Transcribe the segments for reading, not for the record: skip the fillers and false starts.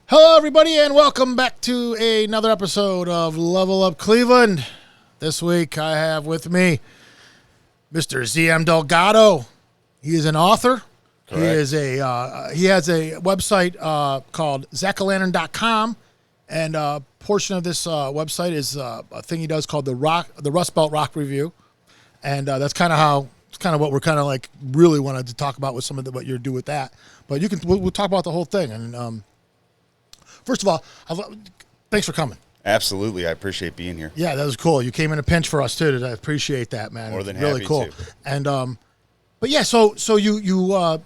Hello, everybody, and welcome back to another episode of Level Up Cleveland. This week, I have with me Mr. ZM Delgado. He is an author. Correct. He has a website called zackalantern.com, and a portion of this website is a thing he does called the Rust Belt Rock Review, and that's kind of what we're kind of like really wanted to talk about with some of what you do with that. But we'll talk about the whole thing. And first of all, thanks for coming. Absolutely. I appreciate being here. Yeah, that was cool. You came in a pinch for us too. I appreciate that, man. More than really happy cool. to. And but yeah, so you're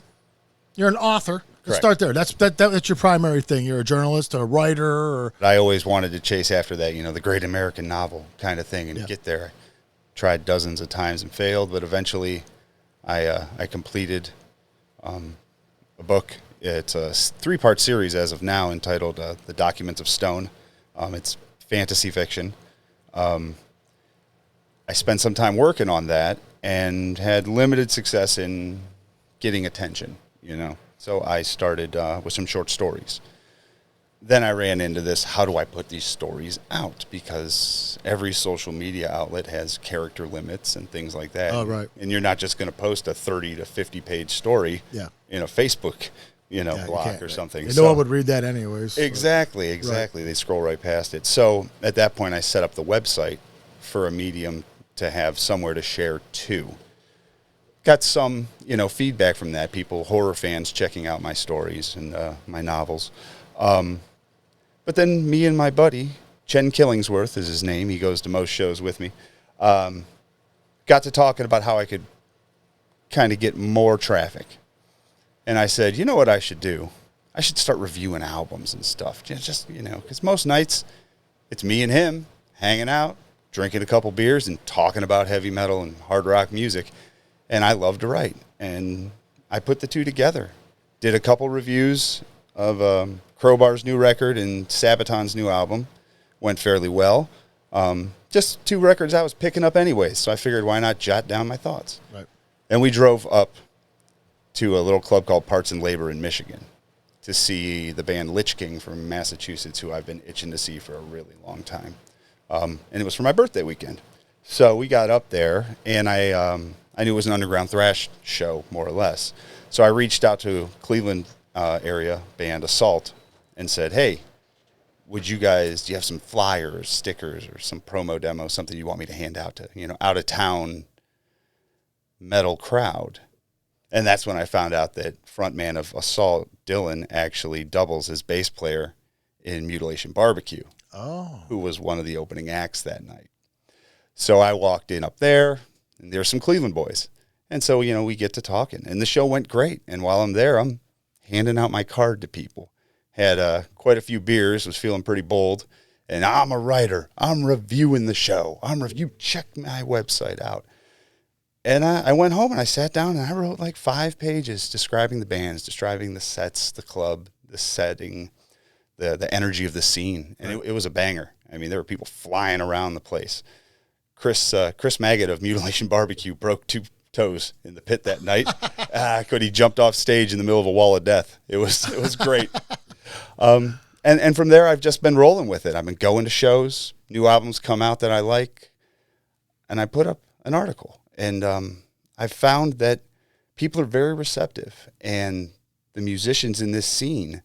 an author. Let's Correct. start there. That's your primary thing. You're a journalist, a writer, or I always wanted to chase after that, the great American novel kind of thing and get there. I tried dozens of times and failed, but eventually I completed a book. It's a 3-part series as of now entitled The Documents of Stone. It's fantasy fiction. I spent some time working on that and had limited success in getting attention, So I started with some short stories. Then I ran into this, how do I put these stories out? Because every social media outlet has character limits and things like that. Oh, right. And you're not just going to post a 30 to 50 page story in a Facebook block or something. No one would read that anyways. Exactly. Right. They scroll right past it. So at that point, I set up the website for a medium to have somewhere to share to. Got some, feedback from that. People, horror fans, checking out my stories and my novels. But then me and my buddy, Chen Killingsworth is his name. He goes to most shows with me. Got to talking about how I could kind of get more traffic. And I said, you know what I should do? I should start reviewing albums and stuff. Just because most nights it's me and him hanging out, drinking a couple beers and talking about heavy metal and hard rock music. And I love to write. And I put the two together. Did a couple reviews of Crowbar's new record and Sabaton's new album. Went fairly well. Just 2 records I was picking up anyways. So I figured, why not jot down my thoughts? Right. And we drove up to a little club called Parts and Labor in Michigan to see the band Lich King from Massachusetts, who I've been itching to see for a really long time. And it was for my birthday weekend. So we got up there, and I knew it was an underground thrash show, more or less. So I reached out to Cleveland area band Assault and said, hey, do you have some flyers, stickers, or some promo demo, something you want me to hand out to, out-of-town metal crowd? And that's when I found out that frontman of Assault, Dylan, actually doubles as bass player in Mutilation Barbecue, who was one of the opening acts that night. So I walked in up there, and there's some Cleveland boys. And so, we get to talking. And the show went great. And while I'm there, I'm handing out my card to people. Had quite a few beers, was feeling pretty bold. And I'm a writer. I'm reviewing the show. You check my website out. And I went home and I sat down and I wrote like 5 pages describing the bands, describing the sets, the club, the setting, the energy of the scene. And it was a banger. I mean, there were people flying around the place. Chris Maggot of Mutilation Barbecue broke 2 toes in the pit that night. He jumped off stage in the middle of a wall of death. It was great. And from there, I've just been rolling with it. I've been going to shows, new albums come out that I like, and I put up an article. And I've found that people are very receptive, and the musicians in this scene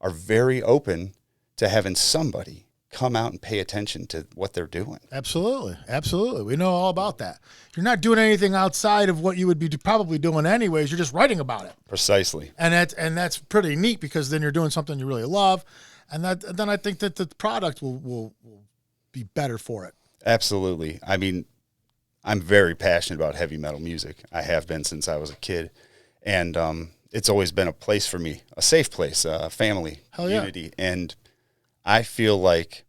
are very open to having somebody come out and pay attention to what they're doing. Absolutely. We know all about that. You're not doing anything outside of what you would be probably doing anyways. You're just writing about it. Precisely. And that's pretty neat, because then you're doing something you really love, and then I think that the product will be better for it. Absolutely. I mean, I'm very passionate about heavy metal music. I have been since I was a kid. And it's always been a place for me, a safe place, a family, community. And I feel like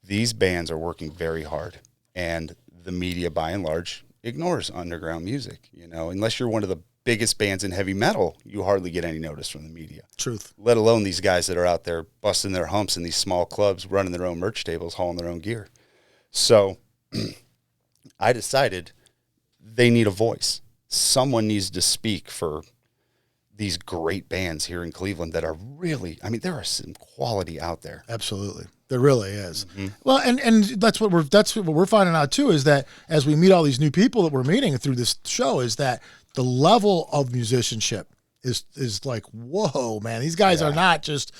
these bands are working very hard. And the media, by and large, ignores underground music. Unless you're one of the biggest bands in heavy metal, you hardly get any notice from the media. Truth. Let alone these guys that are out there busting their humps in these small clubs, running their own merch tables, hauling their own gear. So I decided they need a voice. Someone needs to speak for these great bands here in Cleveland that are really, I mean, there are some quality out there. Absolutely. There really is. Well, and that's what we're finding out too, is that as we meet all these new people that we're meeting through this show, is that the level of musicianship is like, whoa, man, these guys are not just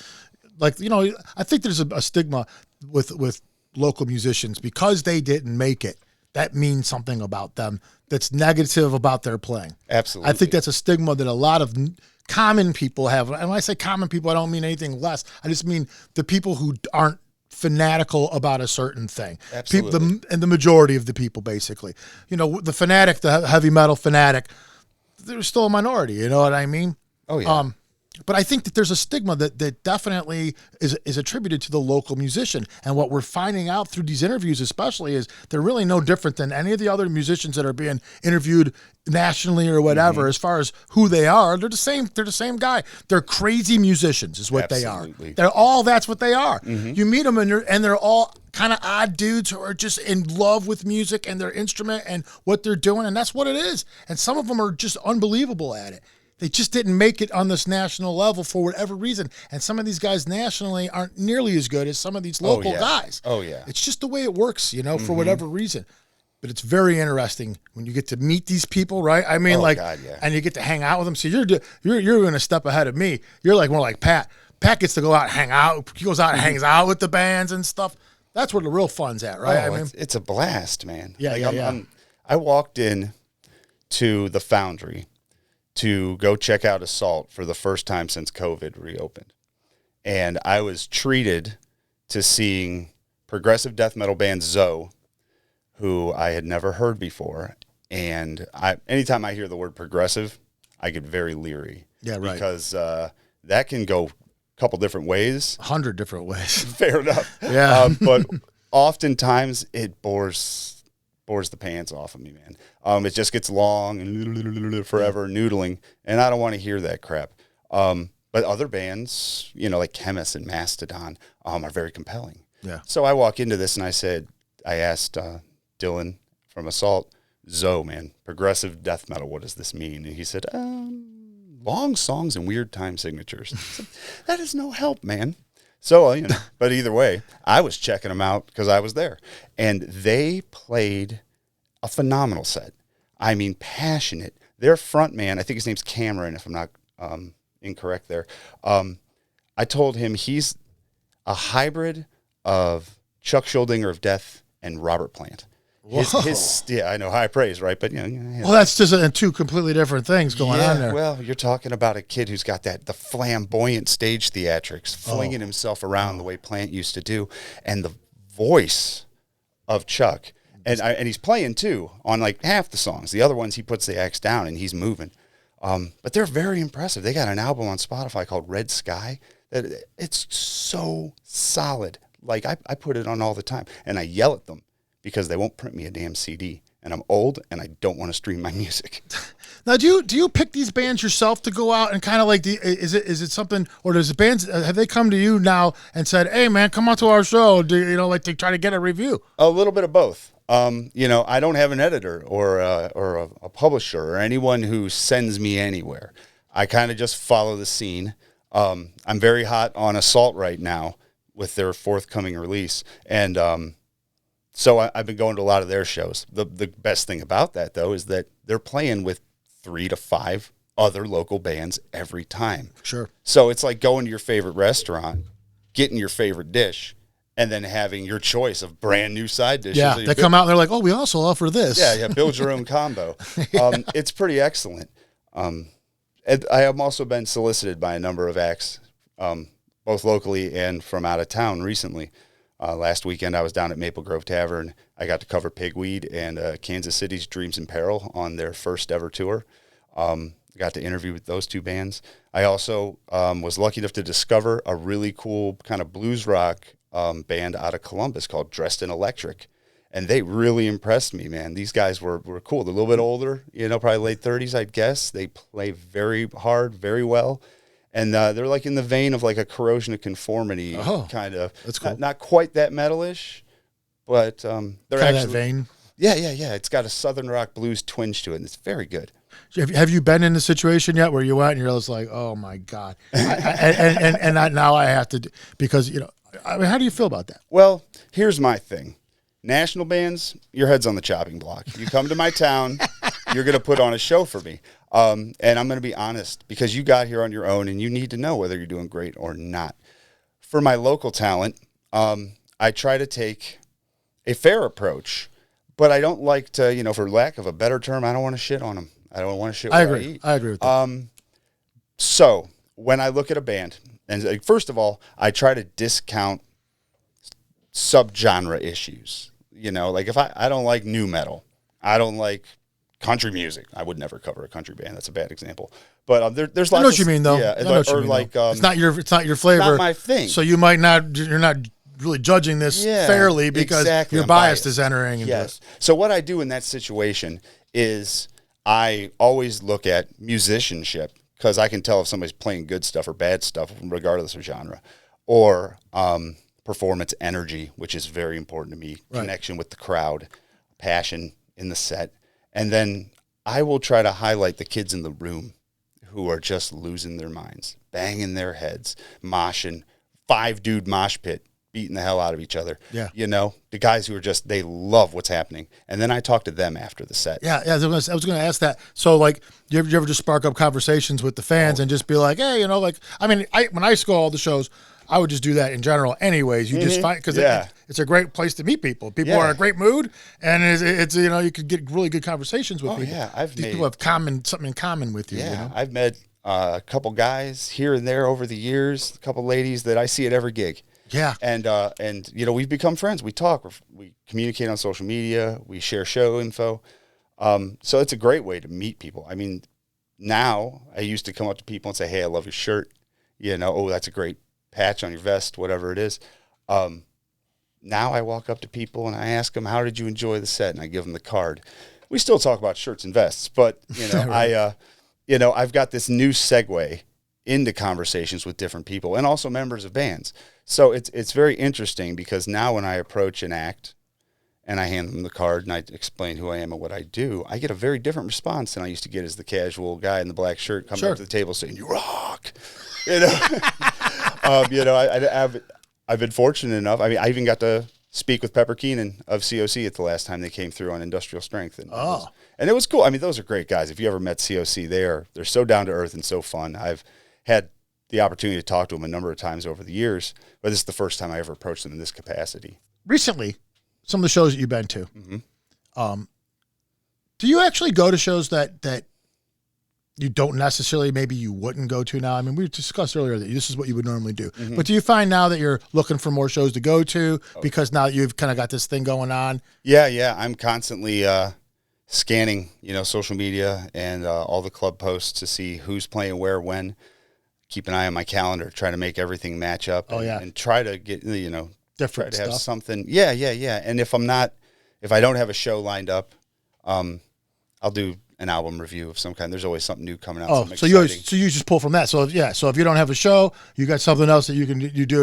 like, I think there's a stigma with local musicians because they didn't make it. That means something about them that's negative about their playing. Absolutely. I think that's a stigma that a lot of common people have. And when I say common people, I don't mean anything less. I just mean the people who aren't fanatical about a certain thing. Absolutely. And the majority of the people, basically. The fanatic, the heavy metal fanatic, they're still a minority. You know what I mean? Oh, yeah. But I think that there's a stigma that definitely is attributed to the local musician. And what we're finding out through these interviews especially is they're really no different than any of the other musicians that are being interviewed nationally or whatever, as far as who they are. They're the same guy. They're crazy musicians is what Absolutely. they are. That's what they are. You meet them and they're all kind of odd dudes who are just in love with music and their instrument and what they're doing. And that's what it is. And some of them are just unbelievable at it. They just didn't make it on this national level for whatever reason. And some of these guys nationally aren't nearly as good as some of these local guys. Oh, yeah. It's just the way it works, for whatever reason. But it's very interesting when you get to meet these people, right? I mean, God, yeah. And you get to hang out with them. So you're going to step ahead of me. You're like more like Pat. Pat gets to go out and hang out. He goes out and hangs out with the bands and stuff. That's where the real fun's at, right? Oh, it's a blast, man. Yeah, I walked in to the Foundry to go check out Assault for the first time since COVID reopened. And I was treated to seeing progressive death metal band Zoe, who I had never heard before. And anytime I hear the word progressive, I get very leery. Yeah, right. Because that can go a couple different ways. 100 different ways. Fair enough. Yeah. But oftentimes it bores the pants off of me, man. It just gets long and forever noodling, and I don't want to hear that crap. But other bands, like Chemist and Mastodon, are very compelling. Yeah. So I walk into this and I asked Dylan from Assault, Zoe, man, progressive death metal, what does this mean? And he said, long songs and weird time signatures. I said, that is no help, man. So, but either way, I was checking them out because I was there. And they played a phenomenal set. I mean, passionate. Their front man, I think his name's Cameron, if I'm not incorrect there. I told him he's a hybrid of Chuck Schuldiner of Death and Robert Plant. Yeah, I know, high praise, right? But well, that's just two completely different things going on there. Well, you're talking about a kid who's got the flamboyant stage theatrics, flinging himself around the way Plant used to do, and the voice of Chuck, and he's playing too on like half the songs. The other ones he puts the axe down and he's moving. But they're very impressive. They got an album on Spotify called Red Sky. It's so solid. Like I put it on all the time, and I yell at them because they won't print me a damn CD, and I'm old and I don't want to stream my music. Now, do you pick these bands yourself to go out and kind of like, is it something, or does the bands, have they come to you now and said, hey man, come on to our show, like to try to get a review? A little bit of both. I don't have an editor or a publisher or anyone who sends me anywhere. I kind of just follow the scene. I'm very hot on Assault right now with their forthcoming release, and so I've been going to a lot of their shows. The best thing about that, though, is that they're playing with 3 to 5 other local bands every time. Sure. So it's like going to your favorite restaurant, getting your favorite dish, and then having your choice of brand new side dishes. Yeah, they come out and they're like, oh, we also offer this. Yeah, build your own combo. It's pretty excellent. And I have also been solicited by a number of acts, both locally and from out of town recently. Last weekend, I was down at Maple Grove Tavern. I got to cover Pigweed and Kansas City's Dreams in Peril on their first ever tour. Got to interview with those two bands. I also was lucky enough to discover a really cool kind of blues rock band out of Columbus called Dressed in Electric. And they really impressed me, man. These guys were cool. They're a little bit older, probably late 30s, I'd guess. They play very hard, very well. And they're like in the vein of like a Corrosion of Conformity kind of. That's cool. Not quite that metalish, but they're kind actually of that vein. Yeah. It's got a Southern rock blues twinge to it, and it's very good. Have you been in the situation yet where you went and you're just like, oh my God, now I have to because I mean, how do you feel about that? Well, here's my thing. National bands, your head's on the chopping block. You come to my town, you're going to put on a show for me. And I'm going to be honest, because you got here on your own and you need to know whether you're doing great or not. For my local talent, I try to take a fair approach, but I don't like to, for lack of a better term, I don't want to shit on them. I don't want to shit. I agree. I agree with that. So when I look at a band, and first of all, I try to discount subgenre issues. Like if I don't like nu metal, I don't like country music. I would never cover a country band. That's a bad example. But there's lots. I know what you mean, though. Yeah, I know what you mean, like it's not your flavor. Not my thing. So you're not really judging this fairly because your bias is entering. Yes. So what I do in that situation is I always look at musicianship because I can tell if somebody's playing good stuff or bad stuff, regardless of genre, or performance energy, which is very important to me, connection with the crowd, passion in the set. And then I will try to highlight the kids in the room who are just losing their minds, banging their heads, moshing, 5-dude mosh pit, beating the hell out of each other. Yeah. The guys who are just, they love what's happening. And then I talk to them after the set. Yeah. I was going to ask that. So, like, you ever just spark up conversations with the fans and just be like, hey, when I used to go to all the shows, I would just do that in general anyways. You just find, because it's a great place to meet people. People are in a great mood, and it's you could get really good conversations with people. Yeah, people have something in common with you. Yeah, I've met a couple guys here and there over the years, a couple ladies that I see at every gig. Yeah. And we've become friends. We talk, we communicate on social media, we share show info. So it's a great way to meet people. I mean, now I used to come up to people and say, hey, I love your shirt. Oh, that's a great patch on your vest, whatever it is. Now I walk up to people and I ask them, how did you enjoy the set? And I give them the card. We still talk about shirts and vests, but right. I've got this new segue into conversations with different people and also members of bands. So it's very interesting because now when I approach an act and I hand them the card and I explain who I am and what I do, I get a very different response than I used to get as the casual guy in the black shirt coming up to the table saying, you rock. I've been fortunate enough. I mean, I even got to speak with Pepper Keenan of COC at the last time they came through on Industrial Strength. And it was cool. I mean, those are great guys. If you ever met COC, they're so down to earth and so fun. I've had the opportunity to talk to them a number of times over the years, but this is the first time I ever approached them in this capacity. Recently, some of the shows that you've been to, do you actually go to shows that you don't necessarily, maybe you wouldn't go to now? I mean, we discussed earlier that this is what you would normally do. Mm-hmm. But do you find now that you're looking for more shows to go to because now that you've kind of got this thing going on? Yeah. I'm constantly scanning, social media and all the club posts to see who's playing where, when. Keep an eye on my calendar, try to make everything match up. And try to get, different try to have stuff. something. Yeah. And if I don't have a show lined up, I'll do an album review of some kind. There's always something new coming out. So you just pull from that. So if you don't have a show, you got something else that you do.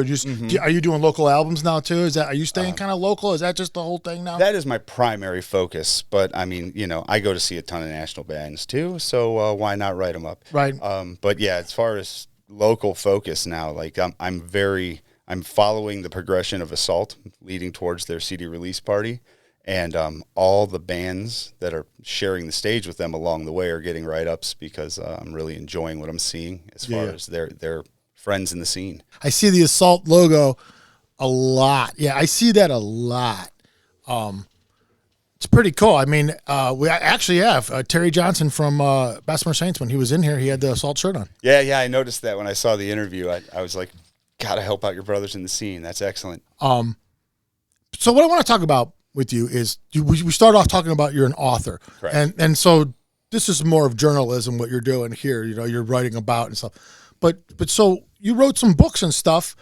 Are you doing local albums now too? Are you staying kind of local? Is that just the whole thing now? That is my primary focus. But I mean, I go to see a ton of national bands too. So why not write them up? Right. But yeah, as far as local focus now, like I'm following the progression of Assault leading towards their CD release party. And all the bands that are sharing the stage with them along the way are getting write-ups because I'm really enjoying what I'm seeing as far as their friends in the scene. I see the Assault logo a lot. Yeah, I see that a lot. It's pretty cool. I mean, we actually have Terry Johnson from Bessemer Saints. When he was in here, he had the Assault shirt on. Yeah, I noticed that when I saw the interview. I was like, gotta help out your brothers in the scene. That's excellent. So what I want to talk about with you is we start off talking about you're an author. Correct. And so this is more of journalism, what you're doing here, you're writing about and stuff. But so you wrote some books and stuff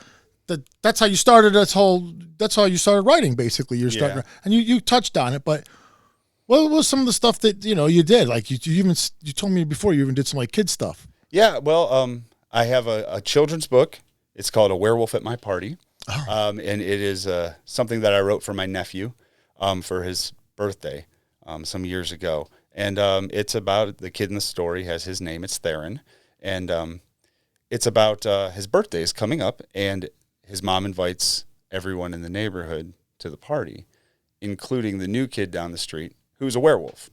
that's how you started that's how you started writing basically. You're starting and you touched on it, but what was some of the stuff that you did? Like you told me before you even did some like kid stuff. Yeah, well, I have a children's book. It's called A Werewolf at My Party. And it is something that I wrote for my nephew. For his birthday some years ago. And it's about the kid in the story has his name. It's Theron. And it's about his birthday is coming up, and his mom invites everyone in the neighborhood to the party, including the new kid down the street who's a werewolf.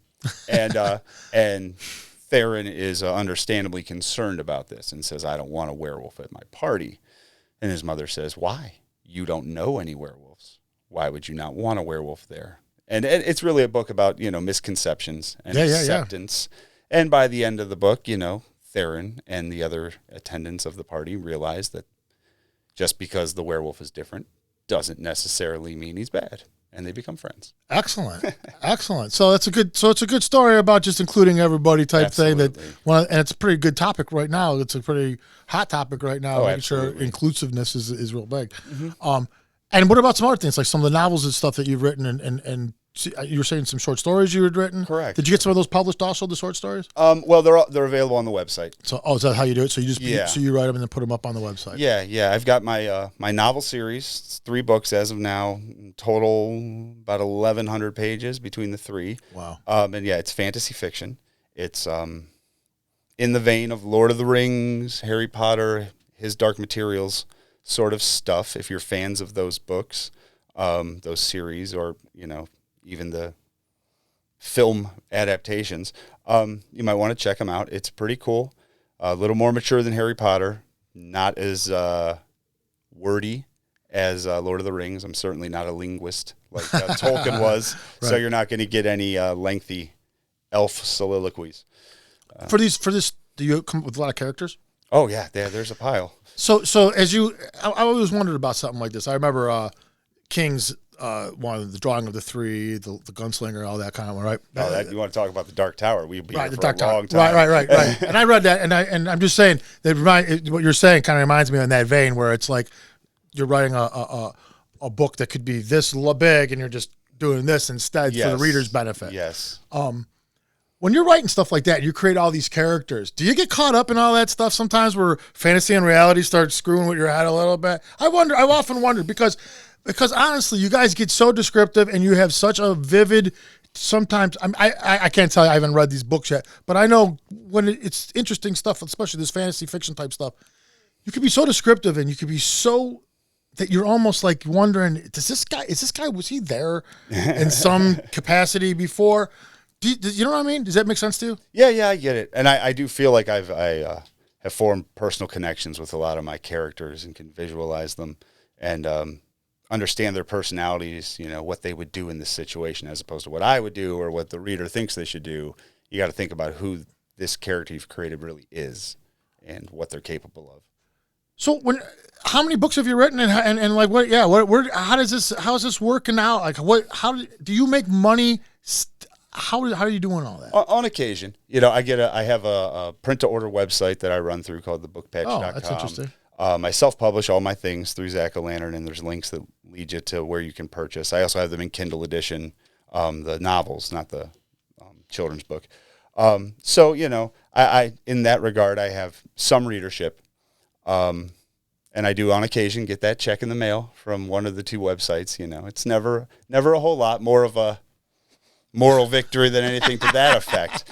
And Theron is understandably concerned about this and says, I don't want a werewolf at my party. And his mother says, why? You don't know any werewolves. Why would you not want a werewolf there? And it's really a book about, misconceptions and acceptance. Yeah. And by the end of the book, Theron and the other attendants of the party realize that just because the werewolf is different doesn't necessarily mean he's bad. And they become friends. Excellent. Excellent. So it's a good story about just including everybody type Absolutely. thing and it's a pretty good topic right now. It's a pretty hot topic right now. Making absolutely. sure inclusiveness is real big. Mm-hmm. And what about some other things, like some of the novels and stuff that you've written and you were saying some short stories you had written? Correct. Did you get some of those published also, the short stories? Well, they're available on the website. So, is that how you do it? So you Yeah. so you write them and then put them up on the website? Yeah. I've got my my novel series. It's 3 books as of now. Total about 1,100 pages between the 3. Wow. And yeah, it's fantasy fiction. It's in the vein of Lord of the Rings, Harry Potter, his Dark Materials sort of stuff. If you're fans of those books, those series, or even the film adaptations, you might want to check them out. It's pretty cool. A little more mature than Harry Potter, not as wordy as Lord of the Rings. I'm certainly not a linguist like Tolkien was, Right. So you're not going to get any lengthy elf soliloquies. For this, do you come up with a lot of characters? Oh yeah, there's a pile. So I always wondered about something like this. I remember King's one of the drawing of the 3, the gunslinger, all that kind of one, right? Oh, you want to talk about the Dark Tower? We'd be Right, here the for Dark a Tower. long time. Right. And I read that, and I'm just saying that what you're saying kind of reminds me in that vein where it's like you're writing a book that could be this big, and you're just doing this instead for the reader's benefit. Yes. When you're writing stuff like that, you create all these characters. Do you get caught up in all that stuff sometimes where fantasy and reality start screwing with your head a little bit? I've often wondered because honestly, you guys get so descriptive and you have such a vivid, sometimes, I can't tell you, I haven't read these books yet, but I know when it's interesting stuff, especially this fantasy fiction type stuff, you could be so descriptive and you could be so that you're almost like wondering, was he there in some capacity before? Do you know what I mean? Does that make sense to you? Yeah, I get it. And I do feel like I have formed personal connections with a lot of my characters and can visualize them and understand their personalities, what they would do in this situation as opposed to what I would do or what the reader thinks they should do. You got to think about who this character you've created really is and what they're capable of. So how many books have you written and like what? Yeah, how is this working out? Like how do you make money? How are you doing all that? On occasion, I have a print to order website that I run through called thebookpatch.com. Oh, that's interesting. I self-publish all my things through Jack-O-Lantern, and there's links that lead you to where you can purchase. I also have them in Kindle edition, the novels, not the children's book. So, I in that regard, I have some readership. And I do on occasion get that check in the mail from one of the 2 websites. It's never a whole lot, more of a moral victory than anything to that effect.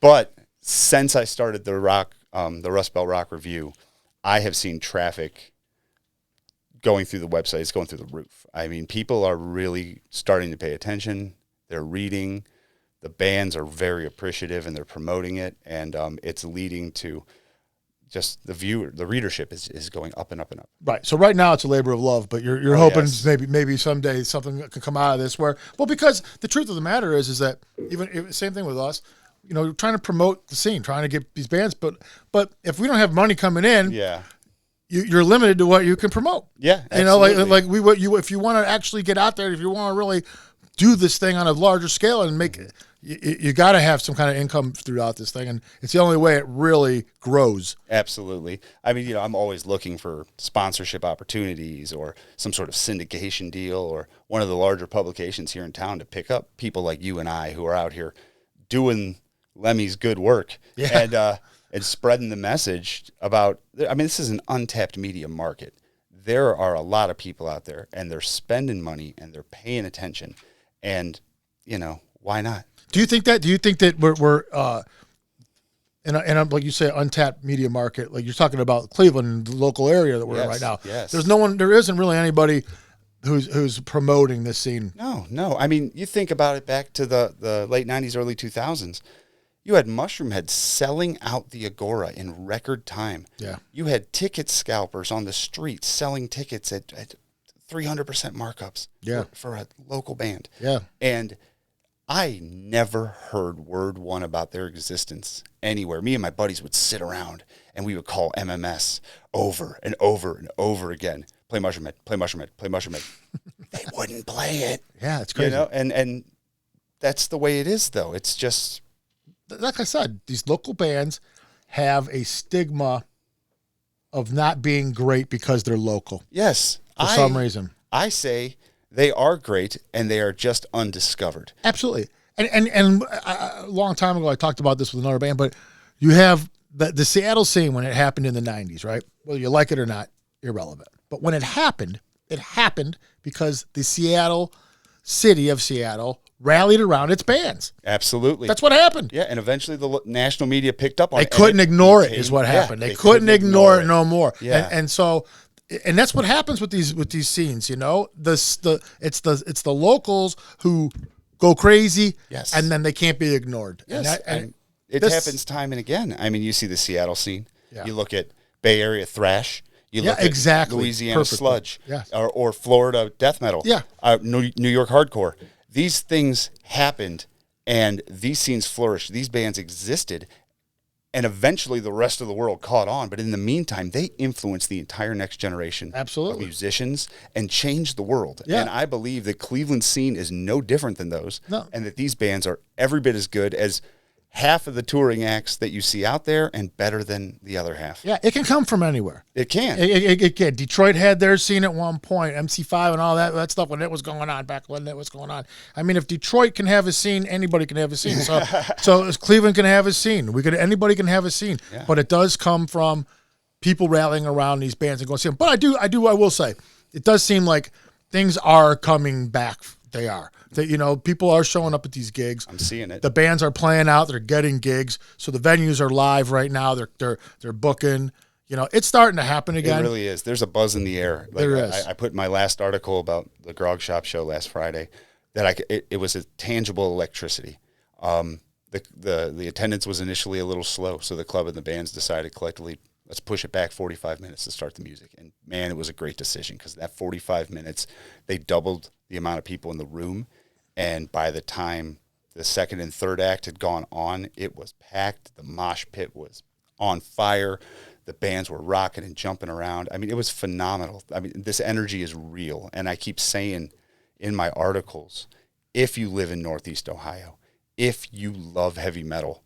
But since I started the Rust Belt Rock Review, I have seen traffic going through the website. It's going through the roof. I mean, people are really starting to pay attention. They're reading. The bands are very appreciative, and they're promoting it. And it's leading to just the readership is going up and up and up. Right. So right now it's a labor of love, but you're hoping maybe someday something can come out of this because the truth of the matter is that same thing with us, trying to promote the scene, trying to get these bands, but if we don't have money coming in, you're limited to what you can promote. Yeah. Absolutely. If you want to actually get out there, if you want to really do this thing on a larger scale and make it, you got to have some kind of income throughout this thing, and it's the only way it really grows. Absolutely. I mean, I'm always looking for sponsorship opportunities or some sort of syndication deal or one of the larger publications here in town to pick up people like you and I who are out here doing Lemmy's good work and spreading the message about. I mean, this is an untapped media market. There are a lot of people out there, and they're spending money and they're paying attention, and why not? Do you think that? Do you think that we're in a like you say, untapped media market? Like you're talking about Cleveland, the local area that we're in right now. Yes. There isn't really anybody who's promoting this scene. No. I mean, you think about it back to the late 90s, early 2000s. You had Mushroom Head selling out the Agora in record time. Yeah. You had ticket scalpers on the street selling tickets at 300% markups for a local band. Yeah. And I never heard word one about their existence anywhere. Me and my buddies would sit around and we would call MMS over and over and over again. Play Mushroom Head, play Mushroom Head, play Mushroom Head. They wouldn't play it. Yeah, it's crazy. You know, and that's the way it is, though. It's just... Like I said, these local bands have a stigma of not being great because they're local. Yes. For some reason. I say they are great and they are just undiscovered. Absolutely. And a long time ago, I talked about this with another band, but you have the Seattle scene when it happened in the 90s, right? Whether you like it or not, irrelevant. But when it happened because the city of Seattle rallied around its bands. Absolutely. That's what happened. Yeah, and eventually the national media picked up on it. They couldn't ignore it is what happened. They couldn't ignore it no more. Yeah. And so that's what happens with these scenes, you know? It's the locals who go crazy, yes, and then they can't be ignored. Yes. And it happens time and again. I mean, you see the Seattle scene. Yeah. You look at Bay Area thrash. You look at Louisiana sludge, yes, or Florida death metal, New York hardcore. These things happened, and these scenes flourished. These bands existed, and eventually the rest of the world caught on. But in the meantime, they influenced the entire next generation of musicians and changed the world. Yeah. And I believe the Cleveland scene is no different than those, and that these bands are every bit as good as half of the touring acts that you see out there and better than the other half. Yeah, it can come from anywhere. It can. It can. Detroit had their scene at one point, MC5 and all that stuff when it was going on, back when it was going on. I mean, if Detroit can have a scene, anybody can have a scene. So Cleveland can have a scene. Anybody can have a scene. Yeah. But it does come from people rallying around these bands and going see them. But I will say, it does seem like things are coming back. They are. People are showing up at these gigs. I'm seeing it. The bands are playing out. They're getting gigs. So the venues are live right now. They're booking. It's starting to happen again. It really is. There's a buzz in the air. There is. I put in my last article about the Grog Shop show last Friday that it was a tangible electricity. The attendance was initially a little slow, so the club and the bands decided collectively, let's push it back 45 minutes to start the music. And, man, it was a great decision because that 45 minutes, they doubled the amount of people in the room. And by the time the second and third act had gone on, it was packed. The mosh pit was on fire. The bands were rocking and jumping around. I mean, it was phenomenal. I mean, this energy is real. And I keep saying in my articles, if you live in Northeast Ohio, if you love heavy metal,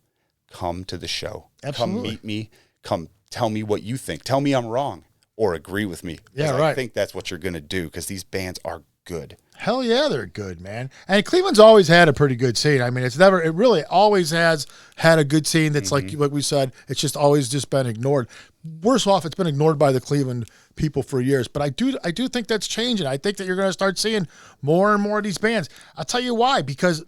come to the show. Absolutely. Come meet me. Come tell me what you think. Tell me I'm wrong or agree with me. Yeah, right. I think that's what you're going to do because these bands are good. Hell yeah, they're good, man. And Cleveland's always had a pretty good scene. I mean, it really always has had a good scene that's like we said, it's just always just been ignored. Worse off, it's been ignored by the Cleveland people for years. But I do think that's changing. I think that you're going to start seeing more and more of these bands. I'll tell you why, because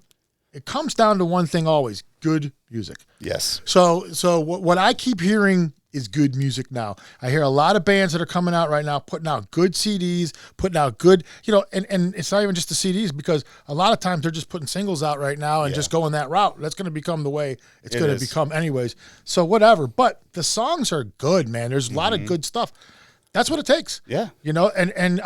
it comes down to one thing always, good music. Yes. So what I keep hearing is good music now. I hear a lot of bands that are coming out right now, putting out good CDs, putting out good, and it's not even just the CDs because a lot of times they're just putting singles out right now and just going that route. That's going to become the way it's going to become anyways. So whatever. But the songs are good, man. There's a lot of good stuff. That's what it takes. Yeah. And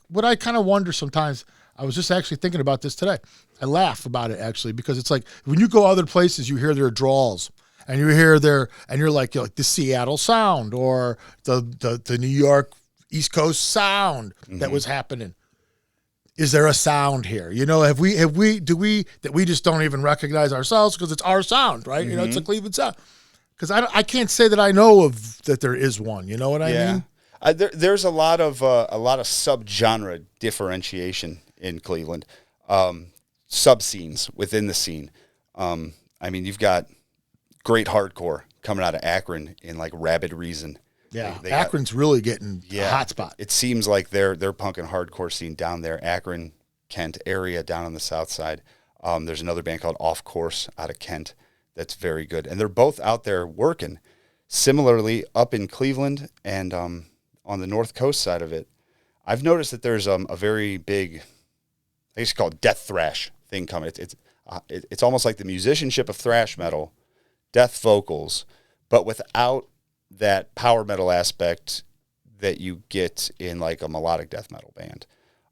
what I kind of wonder sometimes, I was just actually thinking about this today. I laugh about it actually because it's like when you go other places, you hear their drawls. And you hear you're like the Seattle sound or the New York East Coast sound that was happening. Is there a sound here? Have we that we just don't even recognize ourselves because it's our sound, right? It's a Cleveland sound. Because I can't say that I know of that there is one. You know what I mean? There's a lot of subgenre differentiation in Cleveland, sub scenes within the scene. I mean, you've got great hardcore coming out of Akron in like Rabid Reason. Yeah, Akron's really getting a hot spot. It seems like they're punk and hardcore scene down there, Akron, Kent area down on the south side. There's another band called Off Course out of Kent that's very good. And they're both out there working. Similarly, up in Cleveland and on the North Coast side of it, I've noticed that there's a very big, I guess you call it death thrash thing coming. It's almost like the musicianship of thrash metal, death vocals, but without that power metal aspect that you get in like a melodic death metal band.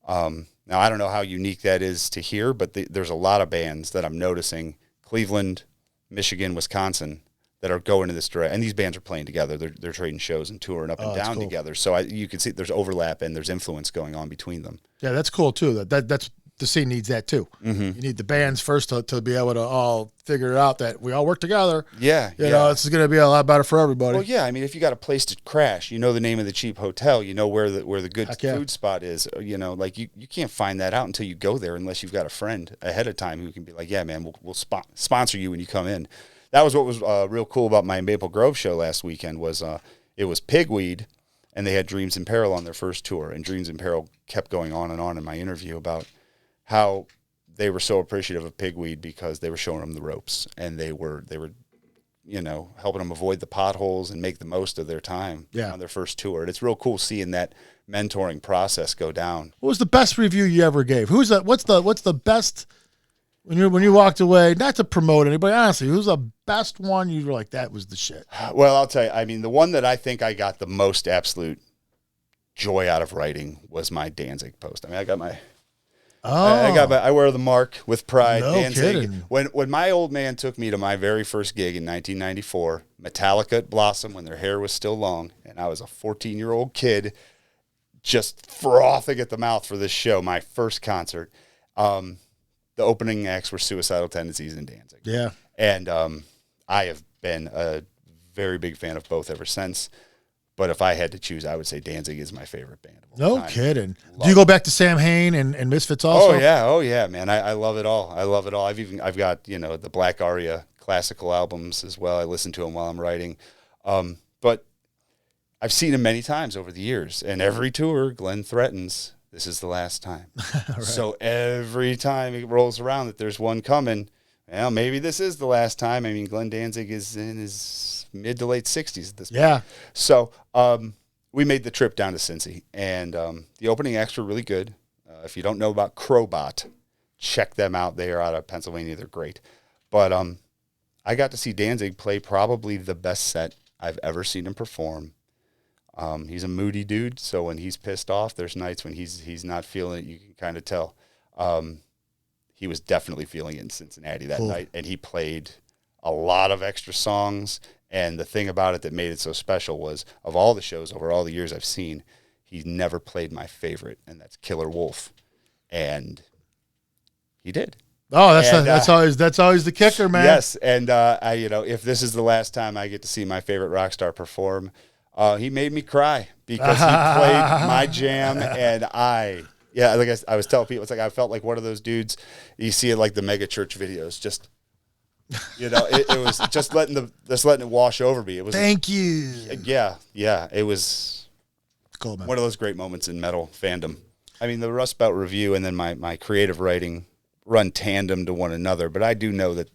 Now, I don't know how unique that is to here, but there's a lot of bands that I'm noticing, Cleveland, Michigan, Wisconsin, that are going in this direction. And these bands are playing together. They're trading shows and touring up and down together. So you can see there's overlap and there's influence going on between them. Yeah, that's cool too. That's the scene needs that too. Mm-hmm. You need the bands first to be able to all figure it out that we all work together. Yeah. You know, this is going to be a lot better for everybody. Well, yeah. I mean, if you got a place to crash, you know the name of the cheap hotel, you know where the good food spot is. You know, like you can't find that out until you go there unless you've got a friend ahead of time who can be like, yeah, man, we'll sponsor you when you come in. That was what was real cool about my Maple Grove show last weekend was it was Pigweed, and they had Dreams in Peril on their first tour. And Dreams in Peril kept going on and on in my interview about how they were so appreciative of Pigweed because they were showing them the ropes, and they were helping them avoid the potholes and make the most of their time on their first tour. And it's real cool seeing that mentoring process go down. What was the best review you ever gave? What's the best when you walked away? Not to promote anybody, honestly, who's the best one you were like, that was the shit? Well, I'll tell you. I mean, the one that I think I got the most absolute joy out of writing was my Danzig post. I mean, I got my. I wear the mark with pride. No Danzig. kidding. When my old man took me to my very first gig in 1994, Metallica at Blossom, when their hair was still long, and I was a 14-year-old kid, just frothing at the mouth for this show, my first concert. The opening acts were Suicidal Tendencies and Danzig. Yeah, and I have been a very big fan of both ever since. But if I had to choose, I would say Danzig is my favorite band of all time. No kidding. Do you go back to Sam Hain and Misfits also? Oh yeah, man. I love it all. I've got the Black Aria classical albums as well. I listen to them while I'm writing. But I've seen them many times over the years, and every tour, Glenn threatens this is the last time. Right. So every time it rolls around that there's one coming, well, maybe this is the last time. I mean, Glenn Danzig is in his mid to late 60s at this point. Yeah. So we made the trip down to Cincy, and the opening acts were really good. If you don't know about Crowbot, check them out. They are out of Pennsylvania. They're great. But I got to see Danzig play probably the best set I've ever seen him perform. He's a moody dude, so when he's pissed off, there's nights when he's not feeling it. You can kind of tell. He was definitely feeling it in Cincinnati that night, and he played a lot of extra songs. And the thing about it that made it so special was, of all the shows over all the years I've seen, he never played my favorite, and that's Killer Wolf. And he did. Oh, that's always the kicker, man. Yes, and if this is the last time I get to see my favorite rock star perform, he made me cry because he played my jam, and I was telling people, it's like I felt like one of those dudes you see in like the mega church videos, just. It was just letting it wash over me. It was thank you. Yeah. It was cool, man. One of those great moments in metal fandom. I mean, the Rust Belt review and then my creative writing run tandem to one another, but I do know that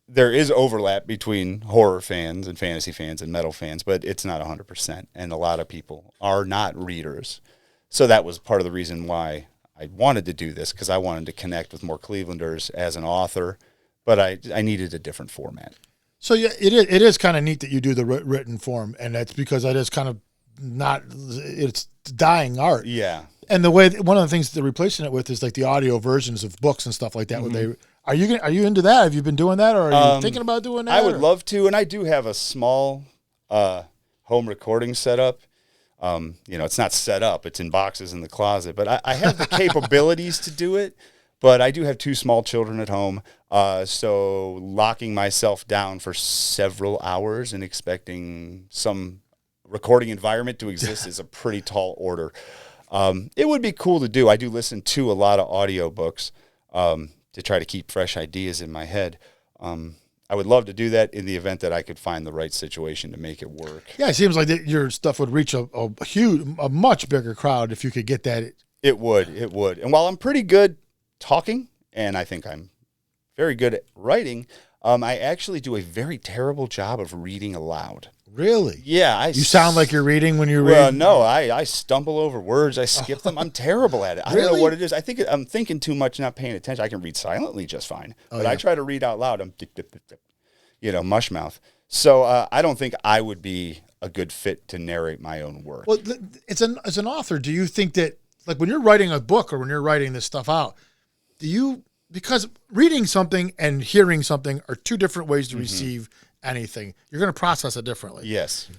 there is overlap between horror fans and fantasy fans and metal fans, but it's not 100%. And a lot of people are not readers, so that was part of the reason why I wanted to do this, because I wanted to connect with more Clevelanders as an author. But I needed a different format. So yeah, it is kind of neat that you do the written form, and that's because that is kind of it's dying art. Yeah. And one of the things they're replacing it with is like the audio versions of books and stuff like that. Mm-hmm. Are you into that? Have you been doing that, or are you thinking about doing that? I would love to, and I do have a small home recording setup. It's not set up; it's in boxes in the closet. But I have the capabilities to do it. But I do have 2 small children at home, so locking myself down for several hours and expecting some recording environment to exist is a pretty tall order. It would be cool to do. I do listen to a lot of audiobooks to try to keep fresh ideas in my head. I would love to do that in the event that I could find the right situation to make it work. Yeah, it seems like your stuff would reach a much bigger crowd if you could get that. It would. And while I'm pretty good talking, and I think I'm very good at writing. I actually do a very terrible job of reading aloud. Really? Yeah. You sound like you're reading when you read? Well, no, I stumble over words. I skip them. I'm terrible at it. I don't know Really? what it is. I think I'm thinking too much, not paying attention. I can read silently just fine. But I try to read out loud. I'm, mush mouth. So I don't think I would be a good fit to narrate my own work. Well, as an author, do you think that, like, when you're writing a book or when you're writing this stuff out, because reading something and hearing something are two different ways to receive anything. You're going to process it differently. Yes.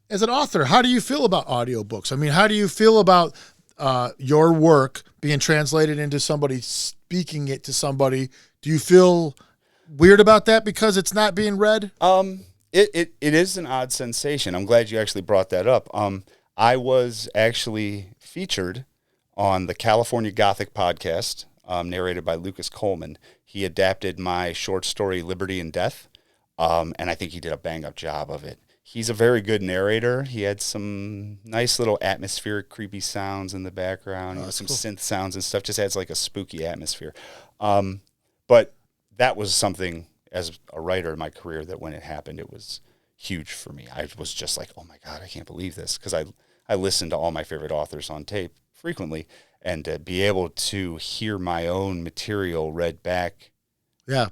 As an author, how do you feel about audiobooks? I mean, how do you feel about your work being translated into somebody speaking it to somebody? Do you feel weird about that because it's not being read? It is an odd sensation. I'm glad you actually brought that up. I was actually featured on the California Gothic podcast, narrated by Lucas Coleman. He adapted my short story Liberty and Death, and I think he did a bang-up job of it. He's a very good narrator. He had some nice little atmospheric, creepy sounds in the background, some cool synth sounds and stuff. Just adds like a spooky atmosphere. But that was something, as a writer in my career, that when it happened, it was huge for me. I was just like, oh my God, I can't believe this. Because I listened to all my favorite authors on tape frequently, and to be able to hear my own material read back,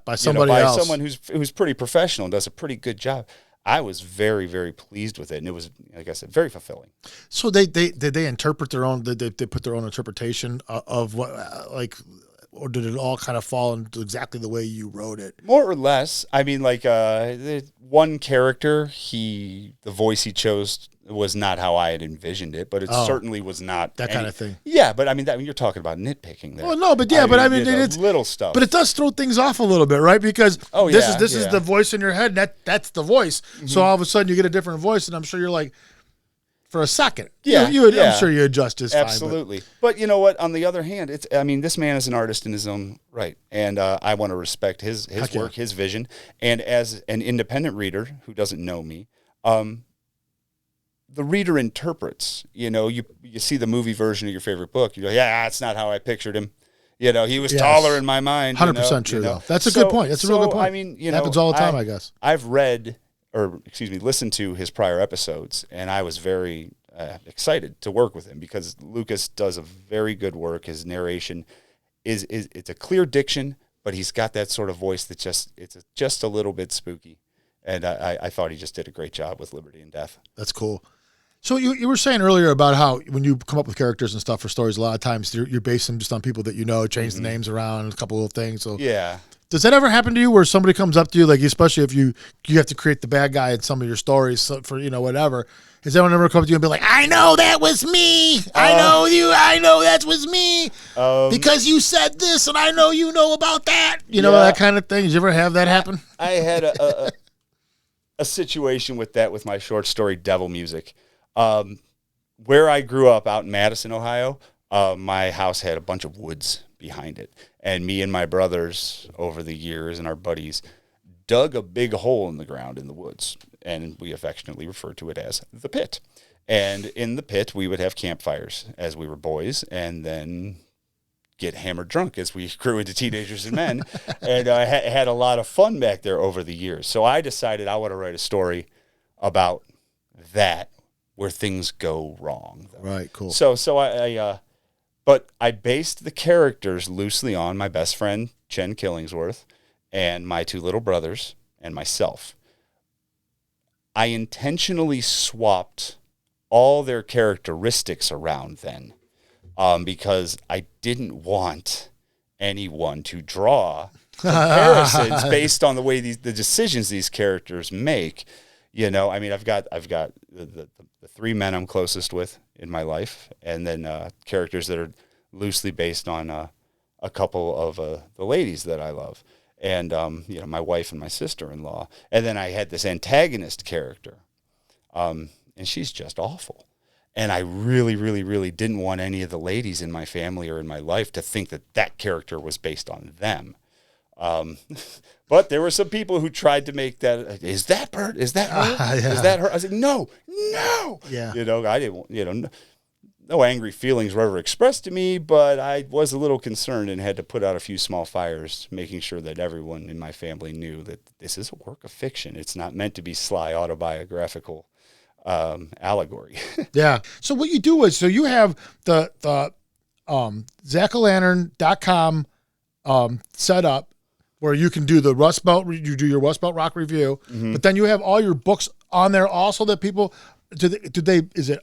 by somebody else, someone who's pretty professional and does a pretty good job, I was very, very pleased with it, and it was, like I said, very fulfilling. So did they interpret their own? Did they put their own interpretation of what, or did it all kind of fall into exactly the way you wrote it? More or less. I mean, like the one character, the voice he chose was not how I had envisioned it, but it certainly was not that kind of thing. Yeah, but I mean, you're talking about nitpicking there. Well, no, but it's little stuff. But it does throw things off a little bit, right? Because this is the voice in your head. And that's the voice. Mm-hmm. So all of a sudden you get a different voice, and I'm sure you're like, for a second, I'm sure you adjust just absolutely. Fine. But you know what? On the other hand, this man is an artist in his own right, and I want to respect his work, his vision. And as an independent reader who doesn't know me, the reader interprets. You see the movie version of your favorite book. You go, yeah, that's not how I pictured him. He was taller in my mind. 100% true, though. That's a good point. That's a real good point. I mean, it happens all the time, I guess. I've listened to his prior episodes, and I was very excited to work with him because Lucas does a very good work. His narration it's a clear diction, but he's got that sort of voice that it's just a little bit spooky. And I thought he just did a great job with Liberty and Death. That's cool. So you were saying earlier about how when you come up with characters and stuff for stories, a lot of times you're basing them just on people that change the names around, a couple of things. So yeah. Does that ever happen to you where somebody comes up to you, like especially if you have to create the bad guy in some of your stories for whatever? Has anyone ever come to you and be like, I know that was me. I know that was me because you said this and I know you know about that. That kind of thing. Did you ever have that happen? I had a situation with that with my short story Devil Music. Where I grew up out in Madison, Ohio, my house had a bunch of woods behind it. And me and my brothers over the years and our buddies dug a big hole in the ground in the woods. And we affectionately refer to it as the pit. And in the pit, we would have campfires as we were boys and then get hammered drunk as we grew into teenagers and men. And I had a lot of fun back there over the years. So I decided I want to write a story about that, where things go wrong. Right, cool. So but I based the characters loosely on my best friend, Chen Killingsworth, and my two little brothers, and myself. I intentionally swapped all their characteristics around then because I didn't want anyone to draw comparisons based on the way the decisions these characters make. I've got the three men I'm closest with in my life, and then characters that are loosely based on a couple of the ladies that I love, and my wife and my sister-in-law. And then I had this antagonist character, and she's just awful. And I really, really, really didn't want any of the ladies in my family or in my life to think that character was based on them. But there were some people who tried to make that, is that Bert? Is that her? Yeah. Is that her? I said, no. Yeah. I didn't, no angry feelings were ever expressed to me, but I was a little concerned and had to put out a few small fires, making sure that everyone in my family knew that this is a work of fiction. It's not meant to be sly autobiographical allegory. Yeah. So what you do is, so you have the ZachO'Lantern.com set up where you can do the Rust Belt, you do your Rust Belt rock review, but then you have all your books on there also that people, is it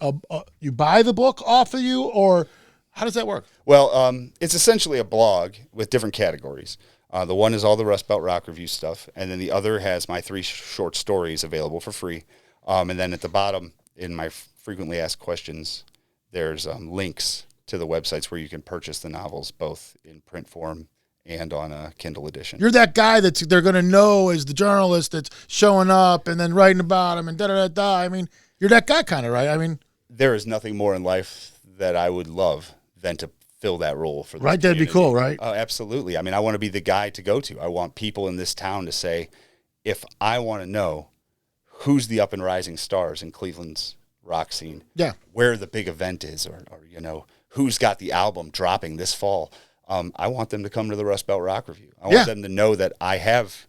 you buy the book off of you, or how does that work? Well, it's essentially a blog with different categories. The one is all the Rust Belt rock review stuff, and then the other has my 3 short stories available for free. And then at the bottom, in my frequently asked questions, there's links to the websites where you can purchase the novels, both in print form and on a Kindle edition. You're that guy that they're going to know as the journalist that's showing up and then writing about him and da-da-da-da. I mean, you're that guy kind of, right? I mean, there is nothing more in life that I would love than to fill that role for the right, that'd be cool, right? Oh, absolutely. I mean, I want to be the guy to go to. I want people in this town to say, if I want to know who's the up and rising stars in Cleveland's rock scene, where the big event is, or you know, who's got the album dropping this fall, I want them to come to the Rust Belt Rock Review. I want them to know that I have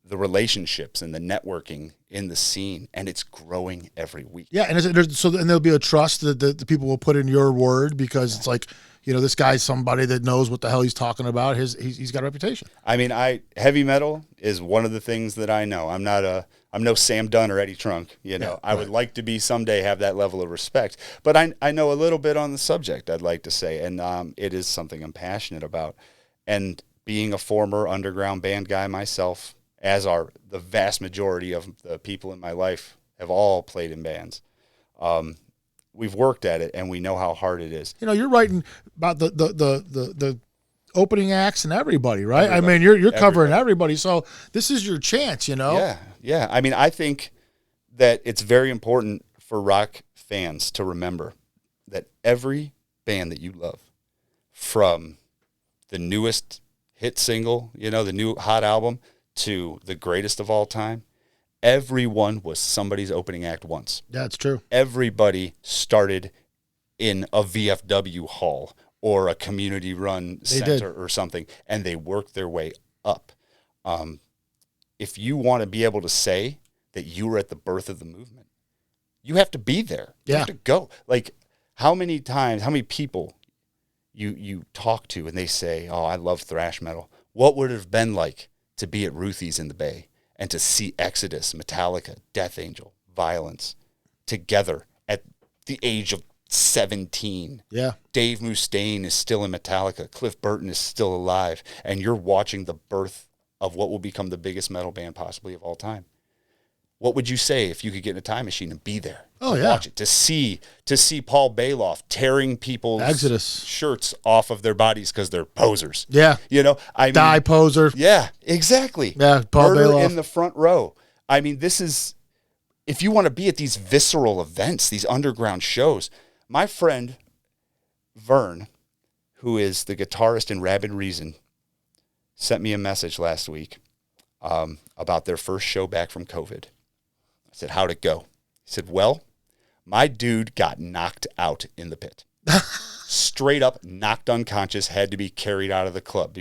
the relationships and the networking in the scene, and it's growing every week. Yeah, and there'll be a trust that the people will put in your word, because it's like, you know, this guy's somebody that knows what the hell he's talking about. He's got a reputation. I mean, heavy metal is one of the things that I know. I'm no Sam Dunn or Eddie Trunk. You know, I would like to be someday, have that level of respect. But I know a little bit on the subject, I'd like to say, and it is something I'm passionate about. And being a former underground band guy myself, as are the vast majority of the people in my life, have all played in bands. We've worked at it, and we know how hard it is. You know, you're writing about the opening acts and everybody, right? Everybody. I mean, you're covering everybody, so this is your chance, you know? Yeah. I mean, I think that it's very important for rock fans to remember that every band that you love, from the newest hit single, you know, the new hot album, to the greatest of all time, everyone was somebody's opening act once. That's true. Everybody started in a VFW hall or a community-run center or something, and they worked their way up. If you want to be able to say that you were at the birth of the movement, you have to be there. You have to go. Like, how many people you talk to and they say, oh, I love thrash metal. What would it have been like to be at Ruthie's in the Bay and to see Exodus, Metallica, Death Angel, Violence together at the age of 17? Yeah. Dave Mustaine is still in Metallica. Cliff Burton is still alive. And you're watching the birth of what will become the biggest metal band possibly of all time. What would you say if you could get in a time machine and be there? Oh, yeah. Watch it. To see Paul Bailoff tearing people's Exodus shirts off of their bodies because they're posers. Yeah. You know, I mean, Die poser. Yeah, exactly. Yeah, Paul Murder Bailoff in the front row. I mean, this is, if you want to be at these visceral events, these underground shows, my friend Vern, who is the guitarist in Rabid Reason, sent me a message last week about their first show back from COVID. I said, how'd it go? He said, well, my dude got knocked out in the pit. Straight up knocked unconscious, had to be carried out of the club.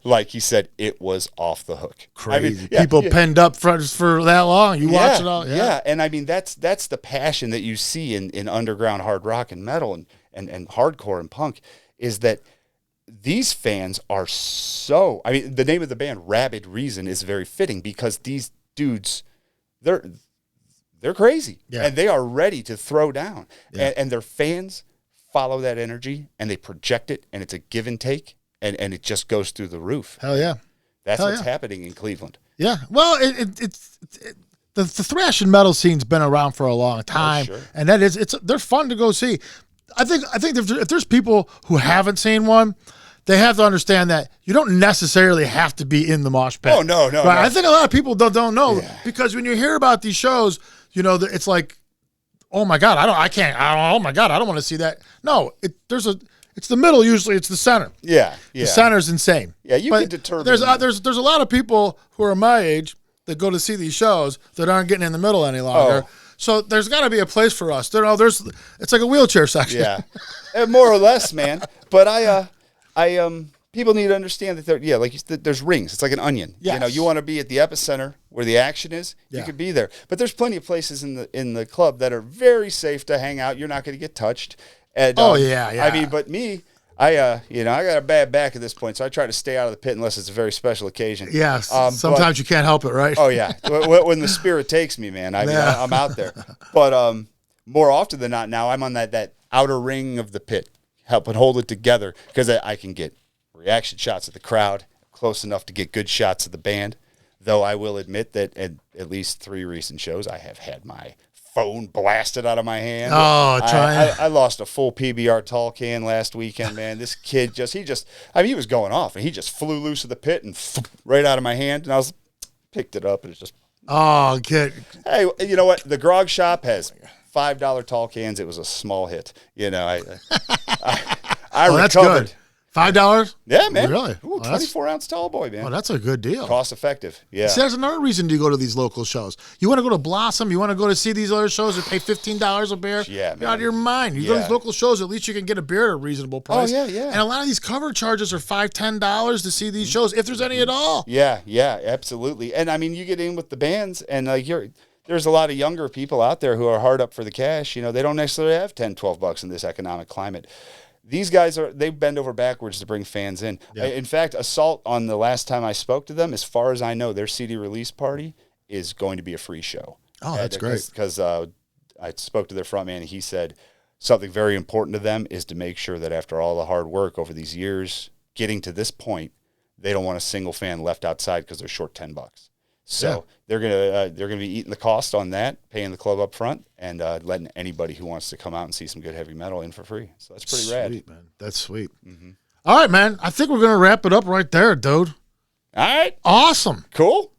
Like he said, it was off the hook. Crazy. I mean, people penned up for that long. You watch it all. Yeah. And I mean, that's the passion that you see in underground hard rock and metal and hardcore and punk, is that these fans are so, I mean, the name of the band, Rabid Reason, is very fitting, because these dudes, they're crazy, and they are ready to throw down, and their fans follow that energy, and they project it, and it's a give and take, and it just goes through the roof. Hell yeah. That's what's happening in Cleveland. Yeah. Well, the thrash and metal scene's been around for a long time, and they're fun to go see. I think if there's people who haven't seen one, they have to understand that you don't necessarily have to be in the mosh pit. Oh, no. I think a lot of people don't know, because when you hear about these shows, you know, it's like, oh my God, oh my God, I don't want to see that. No, it's the middle usually. It's the center. Yeah. The center's insane. Yeah, you can determine. There's a lot of people who are my age that go to see these shows that aren't getting in the middle any longer. So there's got to be a place for us. It's like a wheelchair section. Yeah, more or less, man. But people need to understand that like there's rings. It's like an onion. Yes. You want to be at the epicenter where the action is. Yeah. You could be there. But there's plenty of places in the club that are very safe to hang out. You're not going to get touched. And, yeah. I mean, but me, I got a bad back at this point, so I try to stay out of the pit unless it's a very special occasion. Yes. Sometimes you can't help it, right? Oh yeah, when the spirit takes me, man. I mean, I'm out there. But more often than not, now I'm on that outer ring of the pit, helping hold it together because I can get reaction shots of the crowd close enough to get good shots of the band. Though I will admit that at least 3 recent shows, I have had my phone blasted out of my hand. Oh, I lost a full PBR tall can last weekend, man. This kid he was going off, and he just flew loose of the pit and right out of my hand, and I picked it up, and it's just. Oh, kid. Hey, you know what? The grog shop has $5 tall cans. It was a small hit. I recovered. That's good. $5? Yeah, man. Really? Ooh, 24-ounce tall boy, man. Oh, that's a good deal. Cost effective. Yeah. See, there's another reason you go to these local shows. You want to go to Blossom. You want to go to see these other shows and pay $15 a beer. Yeah, You're man. out of your mind. You go to these local shows, at least you can get a beer at a reasonable price. Oh, yeah. And a lot of these cover charges are $5, $10 to see these shows, if there's any at all. Yeah, absolutely. And I mean, you get in with the bands, and there's a lot of younger people out there who are hard up for the cash. They don't necessarily have $10, $12 in this economic climate. These guys they bend over backwards to bring fans in. Yeah. In fact, Assault, on the last time I spoke to them, as far as I know, their CD release party is going to be a free show. Oh, that's great. Because I spoke to their frontman, and he said something very important to them is to make sure that after all the hard work over these years, getting to this point, they don't want a single fan left outside because they're short $10. So they're gonna be eating the cost on that, paying the club up front, and letting anybody who wants to come out and see some good heavy metal in for free. So that's pretty rad. Sweet, man. That's sweet. Mm-hmm. All right, man. I think we're gonna wrap it up right there, dude. All right. Awesome. Cool.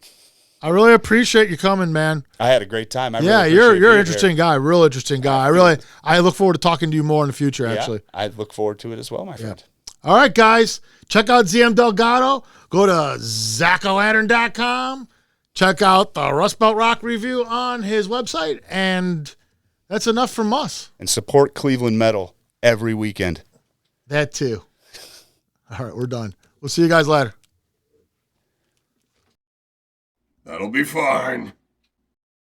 I really appreciate you coming, man. I had a great time. You're an interesting guy, real interesting guy. I look forward to talking to you more in the future. Actually, I look forward to it as well, my friend. All right, guys, check out ZM Delgado. Go to ZachO'Lantern.com. Check out the Rust Belt Rock review on his website, and that's enough from us. And support Cleveland metal every weekend. That too. All right, we're done. We'll see you guys later. That'll be fine.